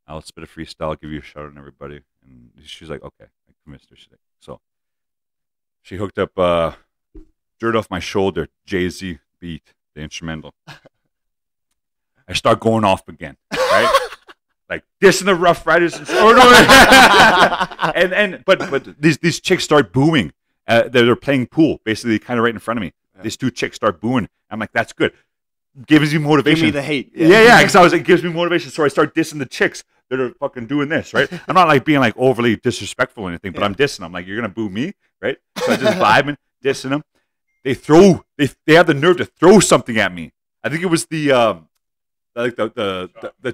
I'll spit a freestyle. I'll give you a shout out on everybody. And she's like, okay. I convinced her. She's like, so she hooked up Dirt Off My Shoulder, Jay-Z beat, the instrumental. I start going off again, right? Like dissing the Rough Riders. But these chicks start booing. They're playing pool, basically, kind of right in front of me. Yeah. These two chicks start booing. I'm like, that's good. Gives you motivation. Give me the hate. Yeah, because it gives me motivation. So I start dissing the chicks that are fucking doing this, right? I'm not like being like overly disrespectful or anything, but I'm dissing. I'm like, you're gonna boo me, right? So I just vibing, dissing them. They have the nerve to throw something at me. I think it was the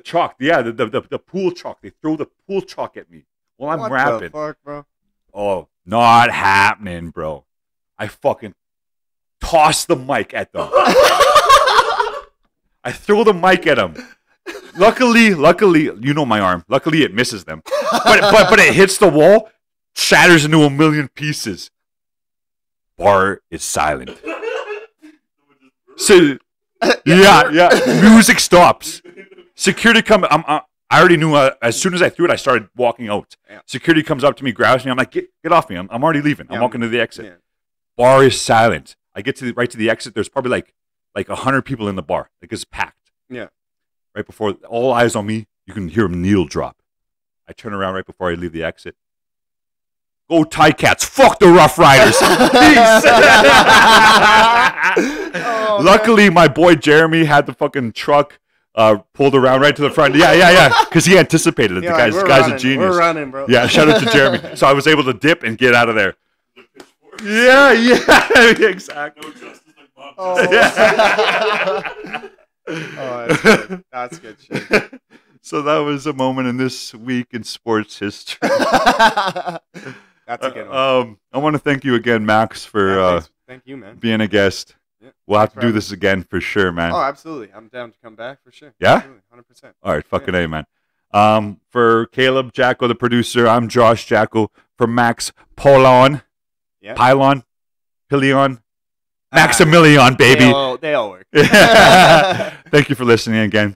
chalk. Yeah, the pool chalk. They throw the pool chalk at me while I'm rapping. What the fuck, bro? Oh, not happening, bro. I fucking toss the mic at them. I throw the mic at them. Luckily, you know my arm. Luckily, it misses them. But it hits the wall, shatters into a million pieces. Bar is silent. So, yeah. Music stops. Security comes. I already knew. As soon as I threw it, I started walking out. Yeah. Security comes up to me, grabs me. I'm like, get off me. I'm already leaving. I'm walking to the exit. Yeah. Bar is silent. I get right to the exit. There's probably like 100 people in the bar. Like it's packed. Yeah. Right before, all eyes on me. You can hear a needle drop. I turn around right before I leave the exit. Go Ticats. Fuck the Rough Riders. Peace. Oh, Luckily, my boy Jeremy had the fucking truck pulled around right to the front. Yeah. Because he anticipated it. Yeah, The like, guy's we're guy's running, a genius. We're running, bro. Yeah, shout out to Jeremy. So I was able to dip and get out of there. The pitchfork. Yeah, exactly. No justice like Bob. Oh, oh, that's good. That's good shit. So that was a moment in this week in sports history. That's a good one. I want to thank you again, Max, for Yeah, thank you, man. being a guest. Yeah, We'll have thanks to for do having this again for sure, man. Oh, absolutely. I'm down to come back for sure. Yeah? Absolutely. 100%. All right, fucking A, man. For Caleb, Jacko, the producer, I'm Josh Jacko. For Max Pollon, Yeah. Pylon, Pilion, Maximilian, baby. They all work. Thank you for listening again.